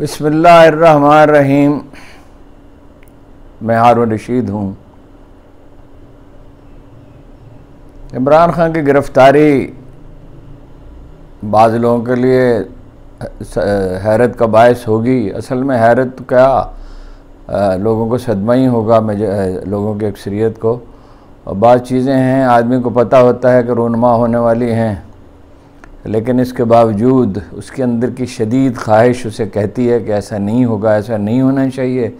बिस्मिल्लाहिर्रहमानिर्रहीम। मैं हारून रशीद हूँ। इमरान खान की गिरफ़्तारी बाज़ लोगों के लिए हैरत का बायस होगी। असल में हैरत क्या, लोगों को सदमा ही होगा, लोगों की अक्सरियत को। और बाज़ चीज़ें हैं आदमी को पता होता है कि रूनमा होने वाली हैं, लेकिन इसके बावजूद उसके अंदर की शदीद ख्वाहिश उसे कहती है कि ऐसा नहीं होगा, ऐसा नहीं होना चाहिए,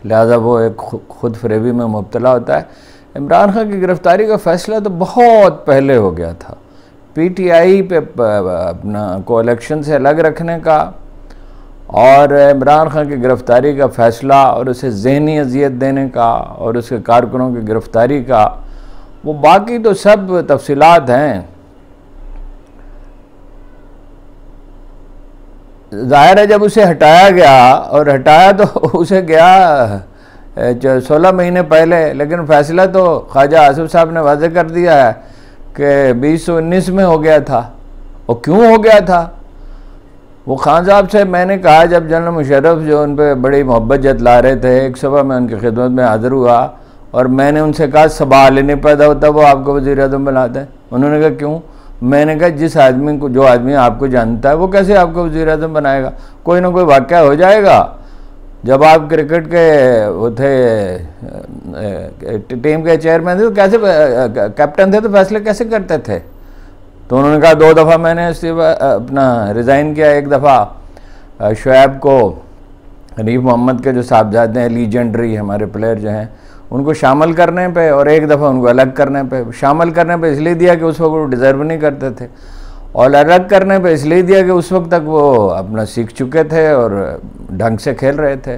लिहाजा वो एक खुद फरेबी में मुब्तला होता है। इमरान खान की गिरफ़्तारी का फ़ैसला तो बहुत पहले हो गया था। पीटीआई पे अपना को इलेक्शन से अलग रखने का और इमरान खान की गिरफ़्तारी का फ़ैसला और उसे ज़हनी अजियत देने का और उसके कारकुनों की गिरफ़्तारी का, वो बाकी तो सब तफसीलात हैं। ज़ाहिर है जब उसे हटाया गया, और हटाया तो उसे गया 16 महीने पहले, लेकिन फ़ैसला तो ख्वाजा आसिफ साहब ने वाज़ेह कर दिया है कि 2019 में हो गया था। और क्यों हो गया था? वो खान साहब से मैंने कहा, जब जनरल मुशर्रफ जो उन पर बड़ी मोहब्बत जतला रहे थे, एक सभा में उनकी खिदमत में हाज़िर हुआ और मैंने उनसे कहा सवाल ही नहीं पैदा होता वो आपको वज़ीर-ए-आज़म बनाते हैं। उन्होंने कहा क्यों? मैंने कहा जिस आदमी को, जो आदमी आपको जानता है, वो कैसे आपको वज़ीर-ए-आज़म बनाएगा? कोई ना कोई वाक़या हो जाएगा। जब आप क्रिकेट के वो थे टीम के चेयरमैन थे तो कैसे, कैप्टन थे तो फैसले कैसे करते थे? तो उन्होंने कहा 2 दफ़ा मैंने अपना रिज़ाइन किया। एक दफ़ा शुएब को, हनीफ मोहम्मद के जो साहबजादे हैं, लीजेंडरी हमारे प्लेयर जो हैं, उनको शामिल करने पे, और एक दफ़ा उनको अलग करने पे। शामिल करने पे इसलिए दिया कि उस वक्त वो डिज़र्व नहीं करते थे, और अलग करने पे इसलिए दिया कि उस वक्त तक वो अपना सीख चुके थे और ढंग से खेल रहे थे।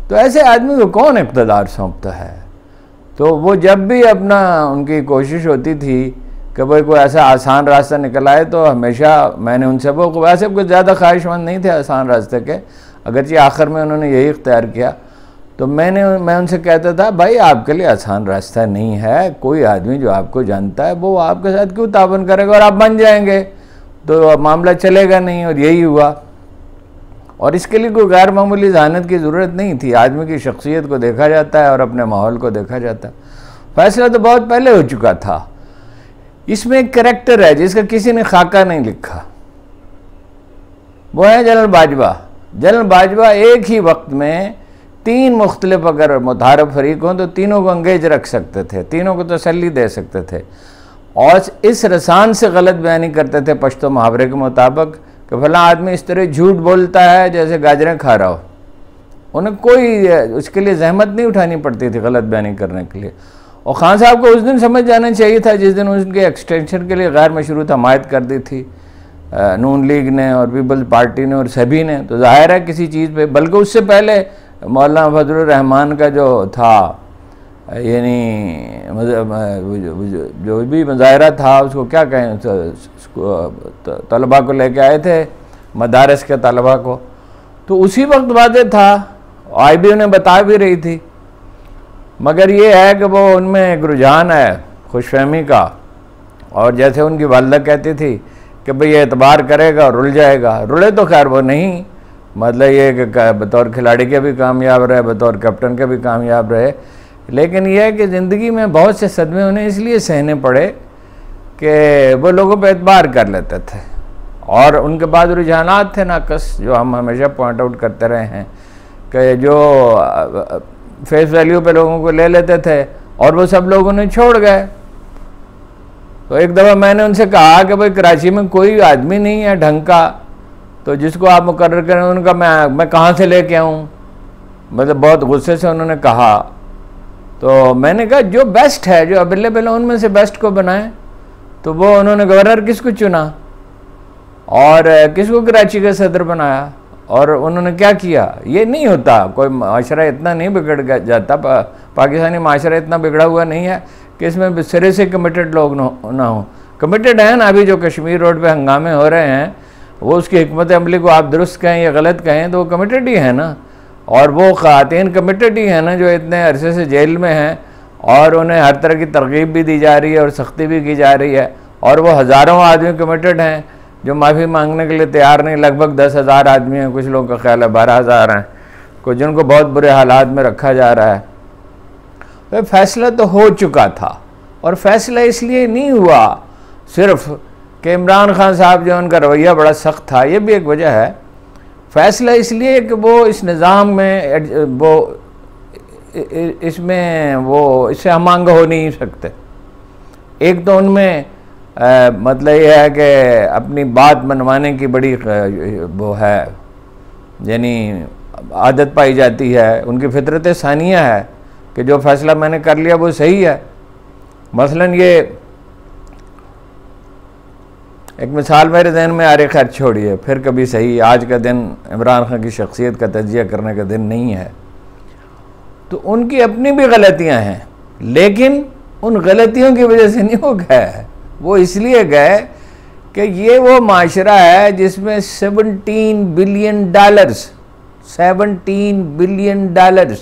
तो ऐसे आदमी को कौन इक़्तिदार सौंपता है? तो वो जब भी अपना, उनकी कोशिश होती थी कि भाई कोई ऐसा आसान रास्ता निकल आए, तो हमेशा मैंने उनसे, वो वैसे कुछ ज़्यादा ख्वाहिशमंद नहीं थे आसान रास्ते के, अगरचे आखिर में उन्होंने यही इख्तियार किया। तो मैं उनसे कहता था, भाई आपके लिए आसान रास्ता नहीं है, कोई आदमी जो आपको जानता है वो आपके साथ क्यों ताबन करेगा, और आप बन जाएंगे तो मामला चलेगा नहीं। और यही हुआ। और इसके लिए कोई गैर मामूली ज़हानत की ज़रूरत नहीं थी। आदमी की शख्सियत को देखा जाता है और अपने माहौल को देखा जाता है। फ़ैसला तो बहुत पहले हो चुका था। इसमें एक करैक्टर है जिसका किसी ने खाका नहीं लिखा, वो है जनरल बाजवा। जनरल बाजवा एक ही वक्त में 3 मुख्तलिफ अगर मुतारफ़ फरीक हों तो तीनों को अंगेज रख सकते थे, तीनों को तसल्ली दे सकते थे, और इस रसान से गलत बयानी करते थे पश्तो मुहावरे के मुताबिक कि फला आदमी इस तरह झूठ बोलता है जैसे गाजरें खा रहा हो। उन्हें कोई उसके लिए जहमत नहीं उठानी पड़ती थी गलत बयानी करने के लिए। और खान साहब को उस दिन समझ जाना चाहिए था जिस दिन उनके एक्सटेंशन के लिए गैर मशरूत हमायत कर दी थी नून लीग ने और पीपल्स पार्टी ने और सभी ने। तो ज़ाहिर है किसी चीज़ पे, बल्कि उससे पहले मौलाना फजलुर रहमान का जो था, यानी जो भी मुजाहरा था, उसको क्या कहें, तलबा को लेके आए थे, मदारस के तलबा को, तो उसी वक्त वादे था। IB उन्हें बता भी रही थी, मगर ये है कि वो उनमें एक रुझान है खुशफहमी का, और जैसे उनकी वालदा कहती थी कि भाई ये एतबार करेगा और रुल जाएगा। रुले तो खैर वो नहीं, मतलब ये कि बतौर खिलाड़ी के भी कामयाब रहे, बतौर कैप्टन के भी कामयाब रहे, लेकिन यह है कि ज़िंदगी में बहुत से सदमे उन्हें इसलिए सहने पड़े कि वो लोगों पर एतबार कर लेते थे, और उनके बाद रुझानात थे नाकस, जो हम हमेशा पॉइंट आउट करते रहे हैं कि जो फेस वैल्यू पे लोगों को ले लेते थे और वो सब लोग उन्हें छोड़ गए। तो एक दफ़ा मैंने उनसे कहा कि भाई कराची में कोई आदमी नहीं है ढंग का, तो जिसको आप मुकर्रर करें। उनका मैं कहाँ से लेके आऊँ, मतलब बहुत गुस्से से उन्होंने कहा। तो मैंने कहा जो बेस्ट है, जो अवेलेबल है, उनमें से बेस्ट को बनाएं। तो वो उन्होंने गवर्नर किसको चुना और किसको कराची का सदर बनाया, और उन्होंने क्या किया। ये नहीं होता, कोई माशरा इतना नहीं बिगड़ जाता, पाकिस्तानी माशरा इतना बिगड़ा हुआ नहीं है कि इसमें सिरे से कमिटेड लोग ना हो। कमिटेड हैं ना, अभी जो कश्मीर रोड पे हंगामे हो रहे हैं, वो उसकी हिकमत अमली को आप दुरुस्त कहें या गलत कहें तो वो कमिटेड ही है ना, और वो ख़वातीन कमिटेड ही है ना जो इतने अरसे से जेल में हैं, और उन्हें हर तरह की तरगीब भी दी जा रही है और सख्ती भी की जा रही है, और वो हज़ारों आदमी कमिटेड हैं जो माफ़ी मांगने के लिए तैयार नहीं। लगभग 10,000 आदमी हैं, कुछ लोगों का ख्याल है 12,000 हैं, कुछ जिनको बहुत बुरे हालात में रखा जा रहा है। तो फैसला तो हो चुका था, और फैसला इसलिए नहीं हुआ सिर्फ कि इमरान खान साहब जो उनका रवैया बड़ा सख्त था, ये भी एक वजह है। फैसला इसलिए कि वो इस निज़ाम में वो इससे हम आंग हो नहीं सकते। एक तो उनमें मतलब ये है कि अपनी बात मनवाने की बड़ी वो है, यानी आदत पाई जाती है, उनकी फितरत सानिया है कि जो फैसला मैंने कर लिया वो सही है। मसलन ये एक मिसाल मेरे जहन में आ रही, खैर छोड़िए, फिर कभी सही। आज का दिन इमरान खान की शख्सियत का तजिया करने का दिन नहीं है। तो उनकी अपनी भी गलतियां हैं, लेकिन उन गलतियों की वजह से नहीं हो गए, वो इसलिए गए कि ये वो माशरा है जिसमें $17 बिलियन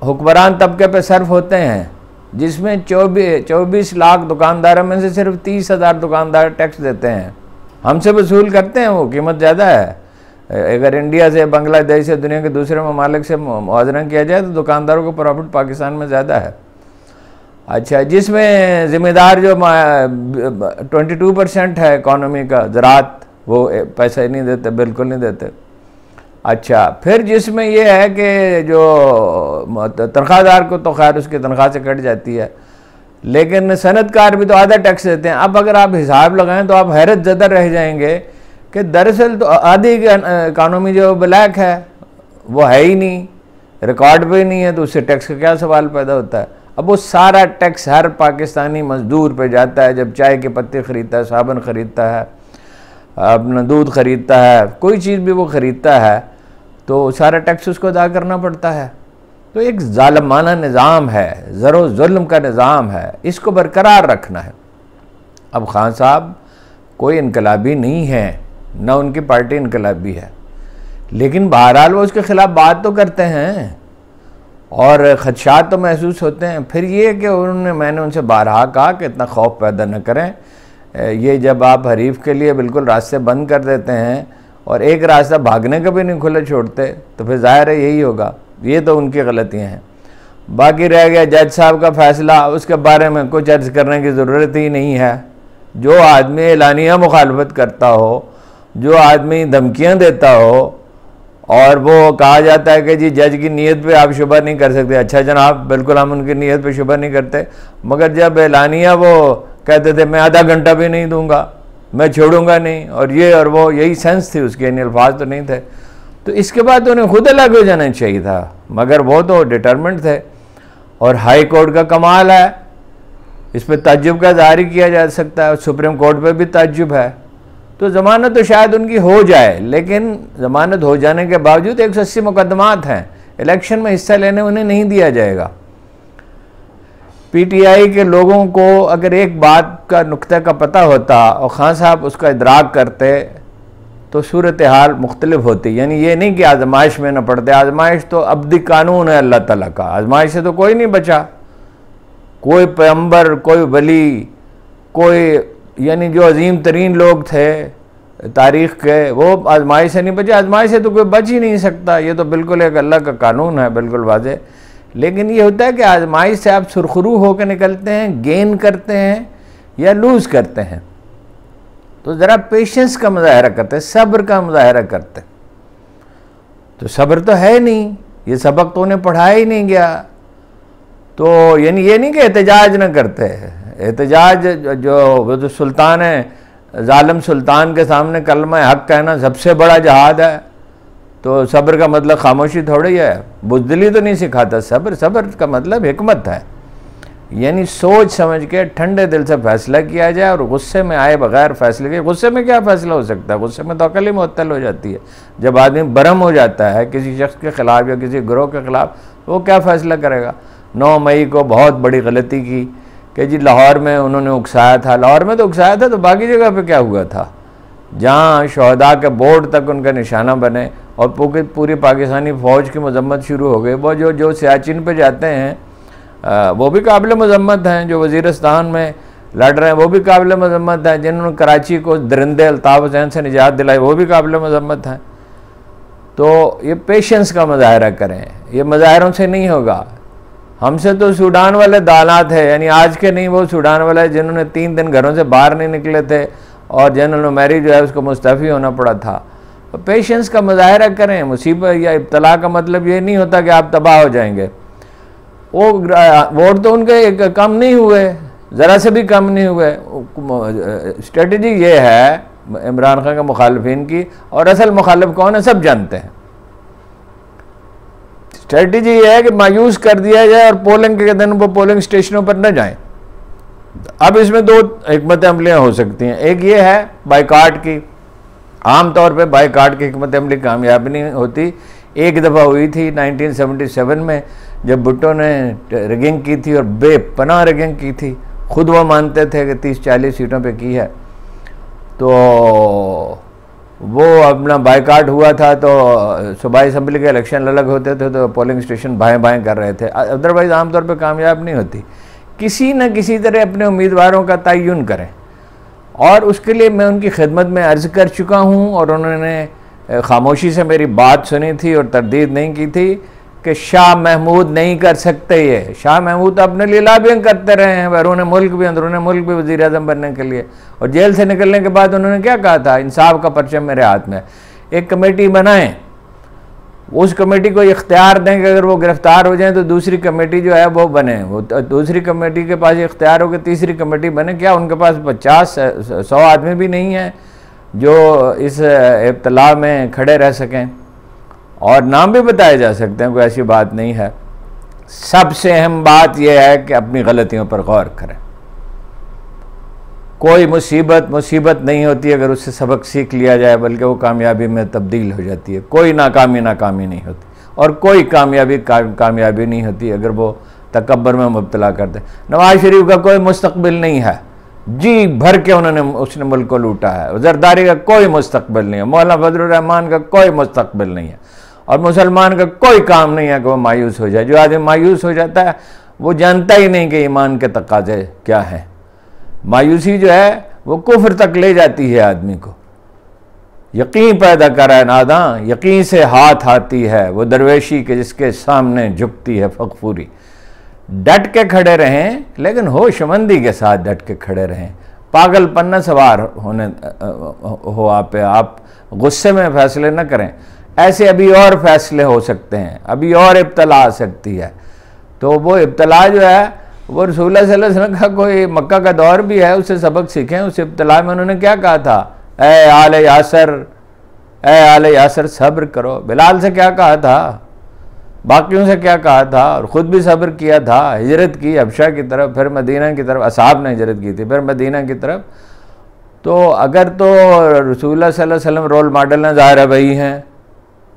हुक्मरान तबके पे सर्फ होते हैं, जिसमें 24 लाख दुकानदारों में से सिर्फ 30,000 दुकानदार टैक्स देते हैं। हमसे वसूल करते हैं, वो कीमत ज़्यादा है। अगर इंडिया से, बांग्लादेश से, दुनिया के दूसरे ममालिक से मुआवजा किया जाए तो दुकानदारों को प्रॉफिट पाकिस्तान में ज़्यादा है। अच्छा, जिसमें ज़िम्मेदार जो 22% है इकॉनमी का, ज़राअत, वो पैसा ही नहीं देते, बिल्कुल नहीं देते। अच्छा, फिर जिसमें ये है कि जो तनख्वाहदार को तो खैर उसकी तनख्वाह से कट जाती है, लेकिन सनतकार भी तो आधा टैक्स देते हैं। अब अगर आप हिसाब लगाएं तो आप हैरत ज़दा रह जाएंगे कि दरअसल तो आधी इकानमी जो ब्लैक है वो है ही नहीं, रिकॉर्ड पे नहीं है, तो उससे टैक्स का क्या सवाल पैदा होता है। अब वो सारा टैक्स हर पाकिस्तानी मजदूर पे जाता है। जब चाय के पत्ते ख़रीदता है, साबुन ख़रीदता है, अपना दूध ख़रीदता है, कोई चीज़ भी वो ख़रीदता है, तो सारा टैक्स उसको अदा करना पड़ता है। तो एक ज़ालिमाना निज़ाम है, ज़रो ज़ुल्म का निज़ाम है, इसको बरकरार रखना है। अब खान साहब कोई इनकलाबी नहीं है, न उनकी पार्टी इनकलाबी है, लेकिन बहरहाल वो उसके ख़िलाफ़ बात तो करते हैं और ख़दशात तो महसूस होते हैं। फिर ये कि मैंने उनसे बारहा कहा कि इतना खौफ पैदा न करें। ये जब आप हरीफ के लिए बिल्कुल रास्ते बंद कर देते हैं और एक रास्ता भागने का भी नहीं खुला छोड़ते, तो फिर ज़ाहिर है यही होगा। ये तो उनकी गलतियाँ हैं। बाकी रह गया जज साहब का फ़ैसला, उसके बारे में कुछ अर्ज़ करने की ज़रूरत ही नहीं है। जो आदमी एलानिया मुखालफत करता हो, जो आदमी धमकियाँ देता हो, और वो कहा जाता है कि जी जज की नीयत पे आप शुबा नहीं कर सकते। अच्छा जनाब, बिल्कुल हम उनकी नीयत पे शुबा नहीं करते, मगर जब एलानिया वो कहते थे मैं आधा घंटा भी नहीं दूंगा, मैं छोड़ूंगा नहीं, और ये और वो, यही सेंस थी उसके, यानी अल्फाज तो नहीं थे। तो इसके बाद तो उन्हें खुद अलग हो जाना चाहिए था, मगर वो तो डिटरमेंट थे। और हाई कोर्ट का कमाल है, इस पर ताज्जुब का इज़हार किया जा सकता है, और सुप्रीम कोर्ट पर भी ताज्जुब है। तो ज़मानत तो शायद उनकी हो जाए, लेकिन ज़मानत हो जाने के बावजूद 180 मुकदमात हैं, इलेक्शन में हिस्सा लेने उन्हें नहीं दिया जाएगा। पीटीआई के लोगों को अगर एक बात का नुक्ते का पता होता और खान साहब उसका इदराक करते तो सूरत हाल मुख्तलिफ होती। यानी ये नहीं कि आजमाइश में न पड़ते, आजमाइश तो अब्दी कानून है अल्लाह ताला का, आजमाइश से तो कोई नहीं बचा। कोई पैगंबर, कोई वली, कोई यानी जो अजीम तरीन लोग थे तारीख़ के, वो आजमाइश से नहीं बचे। आजमाइश से तो कोई बच ही नहीं सकता, ये तो बिल्कुल एक अल्लाह का कानून है, बिल्कुल वाज़े। लेकिन ये होता है कि आजमाइश से आप सुरखरू होकर निकलते हैं, गेन करते हैं या लूज़ करते हैं। तो ज़रा पेशेंस का मुजाहरा करते हैं, सब्र का मुजाहरा करते हैं। तो सब्र तो है नहीं, ये सबक तो उन्हें पढ़ाया ही नहीं गया। तो यानी ये नहीं कि एहतजाज न करते, एहतजाज जो सुल्तान है, ज़ालिम सुल्तान के सामने कलमा हक कहना सबसे बड़ा जहाद है। तो सब्र का मतलब खामोशी थोड़ी है, बुज़दिली तो नहीं सिखाता सब्र। सब्र का मतलब हिकमत है, यानी सोच समझ के ठंडे दिल से फैसला किया जाए और गुस्से में आए बगैर फैसले के। गुस्से में क्या फ़ैसला हो सकता है? गुस्से में तो अकल ही मुअत्तल हो जाती है। जब आदमी बरम हो जाता है किसी शख्स के ख़िलाफ़ या किसी गिरोह के ख़िलाफ़, वो क्या फ़ैसला करेगा? 9 मई को बहुत बड़ी गलती की कि जी लाहौर में उन्होंने उकसाया था। लाहौर में तो उकसाया था, तो बाकी जगह पे क्या हुआ था? जहाँ शहदा के बोर्ड तक उनका निशाना बने और पूरी पाकिस्तानी फ़ौज की मजम्मत शुरू हो गई। वो जो सियाचिन पे जाते हैं वो भी काबिल मजम्मत हैं। जो वज़ीरिस्तान में लड़ रहे हैं वो भी काबिल मजम्मत है, जिन्होंने कराची को दरिंदे अल्ताफ़ हुसैन से निजात दिलाई वो भी काबिल मजम्मत है। तो ये पेशेंस का मुजाहरा करें, ये मुजाहरों से नहीं होगा। हमसे तो सूडान वाले दालात है, यानी आज के नहीं, वो सूडान वाले जिन्होंने 3 दिन घरों से बाहर नहीं निकले थे और जनरल उमैरी जो है उसको मुस्तफ़ी होना पड़ा था। तो पेशेंस का मुजाहरा करें। मुसीबत या इब्तला का मतलब ये नहीं होता कि आप तबाह हो जाएंगे। वो वोट तो उनके कम नहीं हुए, ज़रा से भी कम नहीं हुए। स्ट्रेटजी ये है इमरान खान के मुखालिफिन की, और असल मुखालिफ कौन है सब जानते हैं। स्ट्रेटजी ये है कि मायूस कर दिया जाए और पोलिंग के दिन वो पोलिंग स्टेशनों पर न जाएं। अब इसमें 2 हिकमत अमलियाँ हो सकती हैं। एक ये है बाइकाट की, आम तौर पे बाइकाट की हिकमत अमली कामयाब नहीं होती। एक दफ़ा हुई थी 1977 में, जब भुट्टो ने रिगिंग की थी और बेपनाह रिगिंग की थी। खुद वो मानते थे कि 30-40 सीटों पे की है। तो वो अपना बाइकाट हुआ था, तो सूबाई असम्बली के इलेक्शन अलग होते थे तो पोलिंग स्टेशन बाएं बाएं कर रहे थे। अदरवाइज़ आमतौर पे कामयाब नहीं होती। किसी न किसी तरह अपने उम्मीदवारों का तयन करें, और उसके लिए मैं उनकी खिदमत में अर्ज़ कर चुका हूँ और उन्होंने खामोशी से मेरी बात सुनी थी और तरदीद नहीं की थी कि शाह महमूद नहीं कर सकते। ये शाह महमूद अपने लिए लॉबिंग करते रहे हैं, बैरून मुल्क भी अंदरून मुल्क भी, वज़ीर आज़म बनने के लिए। और जेल से निकलने के बाद उन्होंने क्या कहा था, इंसाफ का परचम मेरे हाथ में। एक कमेटी बनाएं, उस कमेटी को इख्तियार दें कि अगर वो गिरफ्तार हो जाएं तो दूसरी कमेटी जो है वो बने। वो दूसरी कमेटी के पास इख्तियार हो कि तीसरी कमेटी बने। क्या उनके पास 50-100 आदमी भी नहीं है जो इस इब्तला में खड़े रह सकें? और नाम भी बताए जा सकते हैं, कोई ऐसी बात नहीं है। सबसे अहम बात यह है कि अपनी गलतियों पर गौर करें। कोई मुसीबत नहीं होती अगर उससे सबक सीख लिया जाए, बल्कि वो कामयाबी में तब्दील हो जाती है। कोई नाकामी नहीं होती, और कोई कामयाबी नहीं होती अगर वो तकब्बर में मुब्तला कर दे। नवाज शरीफ का कोई मुस्तकबिल नहीं है, जी भर के उसने मुल्क को लूटा है। जरदारी का कोई मुस्तकबिल नहीं है, मौलाना फजलुर रहमान का कोई मुस्तकबिल नहीं है, और मुसलमान का कोई काम नहीं है कि वो मायूस हो जाए। जो आदमी मायूस हो जाता है वो जानता ही नहीं कि ईमान के तकाजे क्या हैं। मायूसी जो है वो कुफ्र तक ले जाती है आदमी को। यकीन पैदा करे नादां, यकीन से हाथ आती है वो दरवेशी के जिसके सामने झुकती है फखफूरी। डट के खड़े रहें, लेकिन होशमंदी के साथ डट के खड़े रहें। पागलपन न सवार होने हो आप पे, आप गुस्से में फैसले न करें। ऐसे अभी और फैसले हो सकते हैं, अभी और इब्तला आ सकती है। तो वो इब्तला जो है वो रसूलुल्लाह सल्लल्लाहु अलैहि वसल्लम का कोई मक्का का दौर भी है, उससे सबक सीखें। उस इब्तला में उन्होंने क्या कहा था, ए आले यासर सब्र करो। बिलाल से क्या कहा था, बाकियों से क्या कहा था, और ख़ुद भी सब्र किया था। हिजरत की हबशा की तरफ, फिर मदीना की तरफ। असहाब ने हिजरत की थी, फिर मदीना की तरफ। तो अगर तो रसूलुल्लाह सल्लल्लाहु अलैहि वसल्लम रोल मॉडल न ज़ाहिर वही हैं,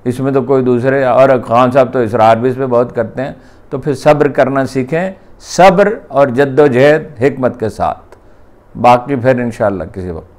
इसमें तो कोई दूसरे। और खान साहब तो इसरार भी इस पर बहुत करते हैं। तो फिर सब्र करना सीखें, सब्र और जद्दोजहद हिकमत के साथ। बाकी फिर इंशाअल्लाह किसी वक्त।